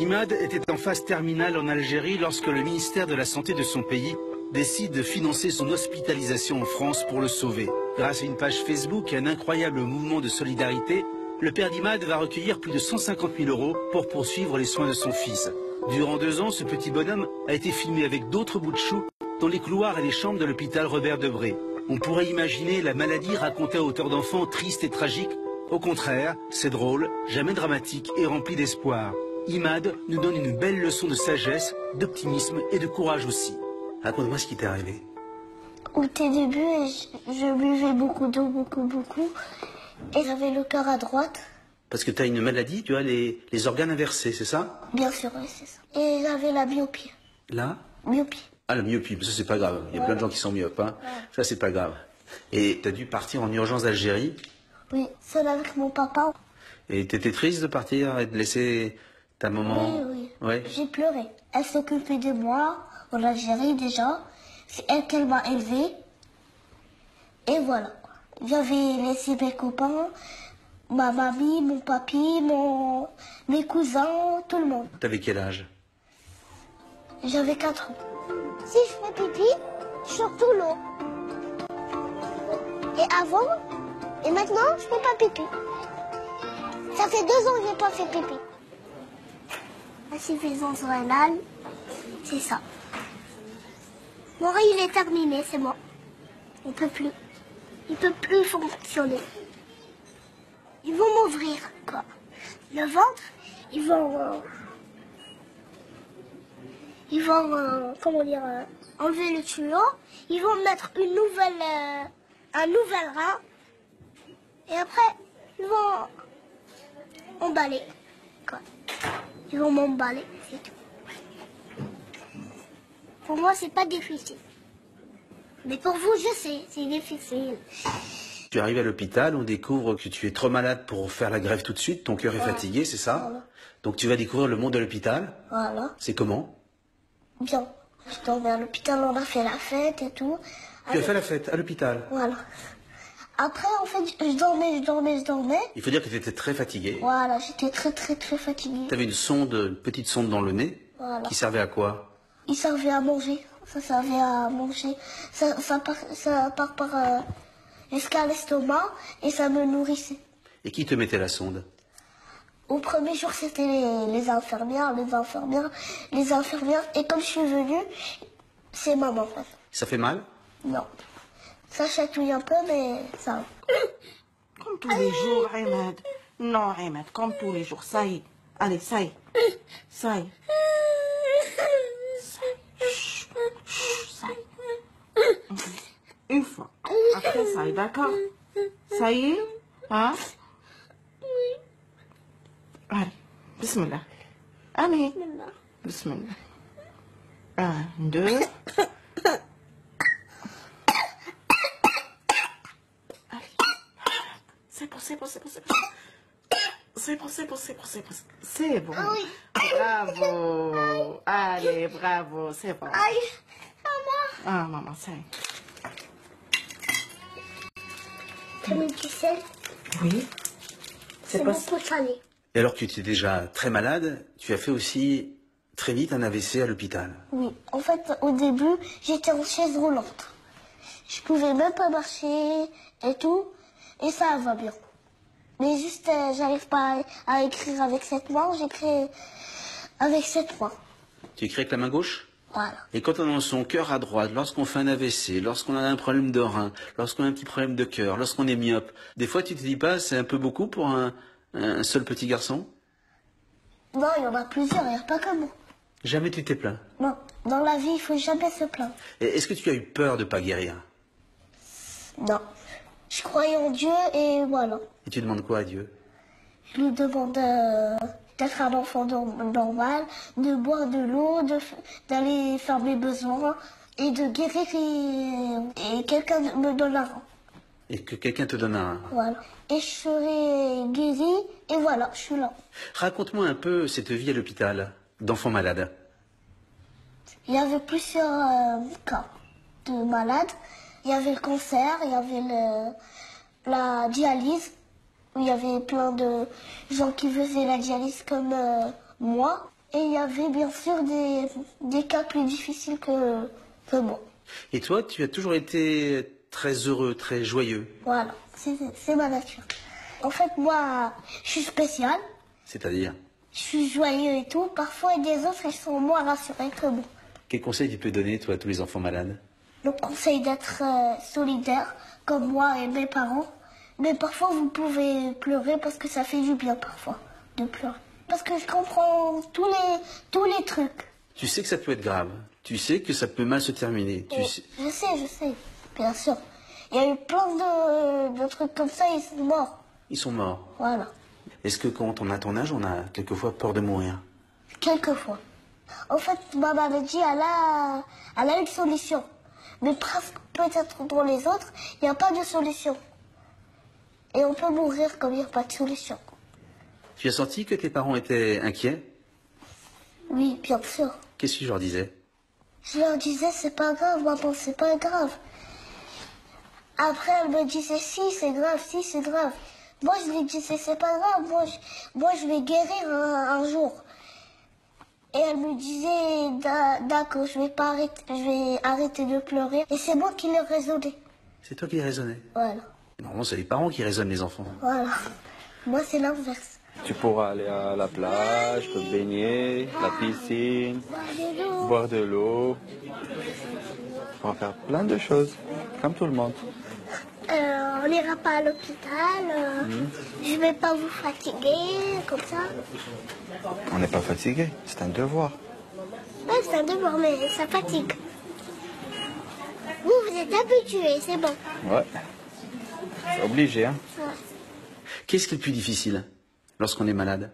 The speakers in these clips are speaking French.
Imad était en phase terminale en Algérie lorsque le ministère de la Santé de son pays décide de financer son hospitalisation en France pour le sauver. Grâce à une page Facebook et un incroyable mouvement de solidarité, le père d'Imad va recueillir plus de 150 000 € pour poursuivre les soins de son fils. Durant 2 ans, ce petit bonhomme a été filmé avec d'autres bouts de chou dans les couloirs et les chambres de l'hôpital Robert Debré. On pourrait imaginer la maladie racontée à hauteur d'enfant triste et tragique. Au contraire, c'est drôle, jamais dramatique et rempli d'espoir. Imad nous donne une belle leçon de sagesse, d'optimisme et de courage aussi. Raconte-moi ce qui t'est arrivé. Au tout début, je buvais beaucoup d'eau, beaucoup. Et j'avais le cœur à droite. Parce que tu as une maladie, tu as les organes inversés, c'est ça? Bien sûr, oui, c'est ça. Et j'avais la myopie. La myopie. Ah, la myopie, ça c'est pas grave. Il y a plein de gens qui sont myopes, hein. Ça c'est pas grave. Et tu as dû partir en urgence d'Algérie? Oui, seul avec mon papa. Et tu étais triste de partir et de laisser ta maman? Oui. Ouais. J'ai pleuré. Elle s'occupait de moi en Algérie déjà. C'est elle qu'elle m'a élevée. Et voilà. J'avais laissé mes copains, ma mamie, mon papy, mes cousins, tout le monde. T'avais quel âge? J'avais 4 ans. Si je fais pipi, je sors tout l'eau. Et avant, et maintenant, je fais pas pipi. Ça fait 2 ans que j'ai pas fait pipi. Insuffisance rénale, c'est ça. Mon riz, il est terminé, c'est bon. On peut plus. Il peut plus fonctionner. Ils vont m'ouvrir, quoi. Le ventre, ils vont enlever le tuyau. Ils vont mettre un nouvel rein. Et après, ils vont emballer, quoi. Ils vont m'emballer, c'est tout. Pour moi, c'est pas difficile. Mais pour vous, je sais, c'est difficile. Tu arrives à l'hôpital, on découvre que tu es trop malade pour faire la greffe tout de suite, ton cœur est fatigué, c'est ça? Voilà. Donc tu vas découvrir le monde de l'hôpital. Voilà. C'est comment? Bien. Je dormais à l'hôpital, on a fait la fête et tout. Tu as fait la fête à l'hôpital? Voilà. Après, en fait, je dormais. Il faut dire que tu étais très fatigué. Voilà, j'étais très fatiguée. Tu avais une petite sonde dans le nez. Voilà. Qui servait à quoi? Il servait à manger. Ça servait à manger. Ça part par jusqu'à l'estomac et ça me nourrissait. Et qui te mettait la sonde? Au premier jour, c'était les infirmières. Et comme je suis venue, c'est maman. En fait. Ça fait mal? Non. Ça chatouille un peu, mais ça va. Comme tous les jours, Imad. Non, Imad, comme tous les jours. Ça y est. Allez, ça y est. Ça y est. Ça y est. Une fois. Après, ça y est, d'accord? Ça y est? Hein? Allez, bismillah. Allez. Bismillah. 1, 2. C'est bon. Bravo. Allez, bravo, c'est bon. Aïe, maman. Ah, maman, ça y est. T'as mis du sel? Oui. C'est bon pour salé. Et alors que tu étais déjà très malade, tu as fait aussi très vite un AVC à l'hôpital. Oui, en fait, au début, j'étais en chaise roulante. Je pouvais même pas marcher et tout, et ça va bien. Mais juste, j'arrive pas à écrire avec cette main, j'écris avec cette main. Tu écris avec la main gauche? Voilà. Et quand on a son cœur à droite, lorsqu'on fait un AVC, lorsqu'on a un problème de rein, lorsqu'on a un petit problème de cœur, lorsqu'on est myope, des fois tu te dis pas c'est un peu beaucoup pour un seul petit garçon? Non, il y en a plusieurs, il n'y a pas que moi. Jamais tu t'es plaint? Non, dans la vie, il faut jamais se plaindre. Et est-ce que tu as eu peur de pas guérir? Non. Je croyais en Dieu et voilà. Et tu demandes quoi à Dieu? Je lui demande d'être un enfant normal, de boire de l'eau, d'aller faire mes besoins et de guérir et quelqu'un me donne un rein. Et que quelqu'un te donne un... Voilà. Et je serai guérie et voilà, je suis là. Raconte-moi un peu cette vie à l'hôpital d'enfants malades. Il y avait plusieurs cas de malades. Il y avait le cancer, il y avait la dialyse, où il y avait plein de gens qui faisaient la dialyse comme moi. Et il y avait bien sûr des cas plus difficiles que moi. Et toi, tu as toujours été très heureux, très joyeux. Voilà, c'est ma nature. En fait, moi, je suis spécial, C'est-à-dire, je suis joyeux et tout. Parfois, des autres, ils sont moins rassurés que moi. quel conseil tu peux donner, toi, à tous les enfants malades? Le conseil d'être solidaire, comme moi et mes parents. Mais parfois, vous pouvez pleurer parce que ça fait du bien, parfois, de pleurer. Parce que je comprends tous les trucs. Tu sais que ça peut être grave. Tu sais que ça peut mal se terminer. Et je sais, bien sûr. Il y a eu plein de trucs comme ça, ils sont morts. Ils sont morts. Voilà, Est-ce que quand on a ton âge, on a quelquefois peur de mourir? quelquefois. En fait, ma maladie, elle a une solution. Mais presque peut-être dans les autres, il n'y a pas de solution. Et on peut mourir comme il n'y a pas de solution. Tu as senti que tes parents étaient inquiets? Oui, bien sûr. Qu'est-ce que je leur disais? Je leur disais, c'est pas grave, maman, c'est pas grave. Après, elle me disait, si, c'est grave, si, c'est grave. Moi, je lui disais, c'est pas grave, moi, je vais guérir un jour. Et elle me disait, d'accord, je vais arrêter de pleurer. Et c'est moi qui l'ai raisonné. C'est toi qui les raisonnais. Voilà, Normalement, c'est les parents qui raisonnent les enfants. voilà. Moi, c'est l'inverse. Tu pourras aller à la plage, te baigner, la piscine, boire de l'eau. Tu pourras faire plein de choses, comme tout le monde. On n'ira pas à l'hôpital. Je vais pas vous fatiguer, comme ça. On n'est pas fatigué, c'est un devoir. Ouais, c'est un devoir, mais ça fatigue. Vous êtes habitués, c'est bon. Ouais, c'est obligé, hein. Ouais. Qu'est-ce qui est le plus difficile lorsqu'on est malade?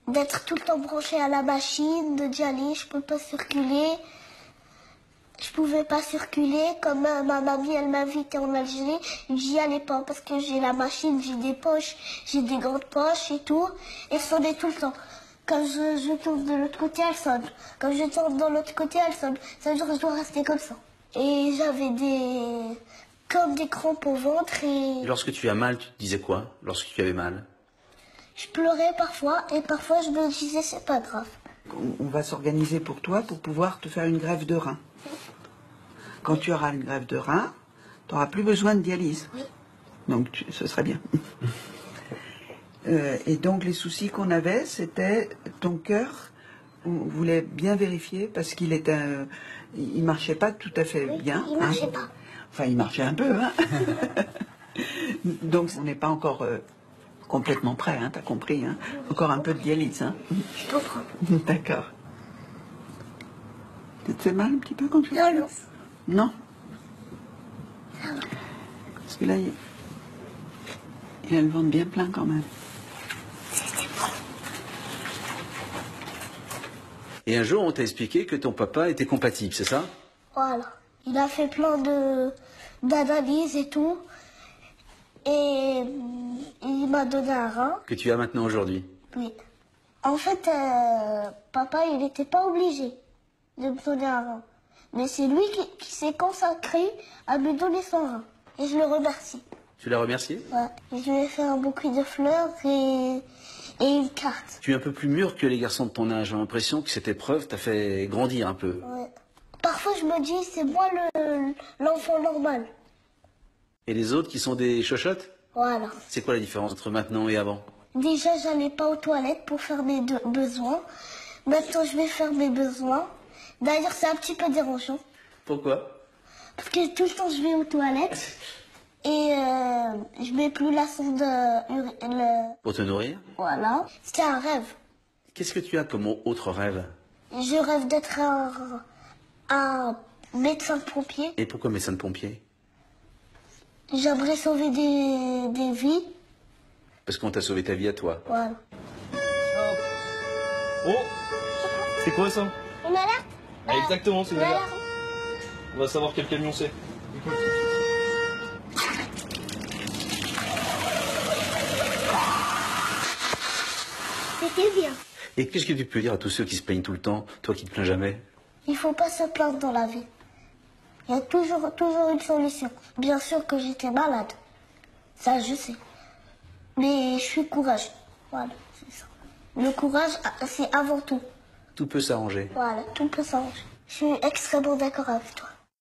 D'être tout le temps branché à la machine, de dialyse, je peux pas circuler. Je pouvais pas circuler, comme ma mamie, elle m'invitait en Algérie. J'y allais pas parce que j'ai la machine, j'ai des poches, j'ai des grandes poches et tout. Et ça sonnait tout le temps. Quand je tourne de l'autre côté, elle sonne. Quand je tourne de l'autre côté, elle sonne. Ça veut dire que je dois rester comme ça. Et j'avais comme des crampes au ventre Et et lorsque tu as mal, tu te disais quoi lorsque tu avais mal? je pleurais parfois et parfois je me disais c'est pas grave. On va s'organiser pour toi pour pouvoir te faire une greffe de rein. Quand tu auras une greffe de rein, tu n'auras plus besoin de dialyse. Oui. Donc ce serait bien. Et donc les soucis qu'on avait, c'était ton cœur. On voulait bien vérifier parce il marchait pas tout à fait Oui, bien. il marchait pas. Enfin, il marchait un peu, hein. Donc on n'est pas encore complètement prêt, hein, t'as compris, hein. Encore un peu de dialyse, hein. Je comprends. D'accord. Ça te fait mal un petit peu quand tu... Non, non. Non. Parce que là, il a le ventre bien plein quand même. Et un jour, on t'a expliqué que ton papa était compatible, c'est ça? Voilà. Il a fait plein d'analyses et tout. Et il m'a donné un rein. Que tu as maintenant aujourd'hui? Oui. En fait, papa, il n'était pas obligé de me donner un rein. Mais c'est lui qui s'est consacré à me donner son rein. Et je le remercie. Tu l'as remercié? Ouais. Et je lui ai fait un bouquet de fleurs et une carte. Tu es un peu plus mûr que les garçons de ton âge. J'ai l'impression que cette épreuve t'a fait grandir un peu. Ouais. Parfois, je me dis, c'est moi l'enfant normal. Et les autres qui sont des chochottes? Voilà. C'est quoi la différence entre maintenant et avant? Déjà, j'allais pas aux toilettes pour faire mes besoins. Maintenant, je vais faire mes besoins. D'ailleurs, c'est un petit peu dérangeant. Pourquoi? Parce que tout le temps, je vais aux toilettes. Et je mets plus la sonde. Pour te nourrir? Voilà. C'était un rêve. Qu'est-ce que tu as comme autre rêve? Je rêve d'être un médecin pompier. Et pourquoi médecin de pompier? J'aimerais sauver des vies. Parce qu'on t'a sauvé ta vie à toi. Voilà. Oh, c'est quoi ça? Une alerte? Ah, exactement, c'est une alerte. On va savoir quel camion c'est. C'était bien. Et qu'est-ce que tu peux dire à tous ceux qui se plaignent tout le temps, toi qui te plains jamais? Il faut pas se plaindre dans la vie. Il y a toujours une solution. Bien sûr que j'étais malade. Ça, je sais. Mais je suis courageux. Voilà, c'est ça. Le courage, c'est avant tout. Tout peut s'arranger. Voilà, tout peut s'arranger. Je suis extrêmement d'accord avec toi.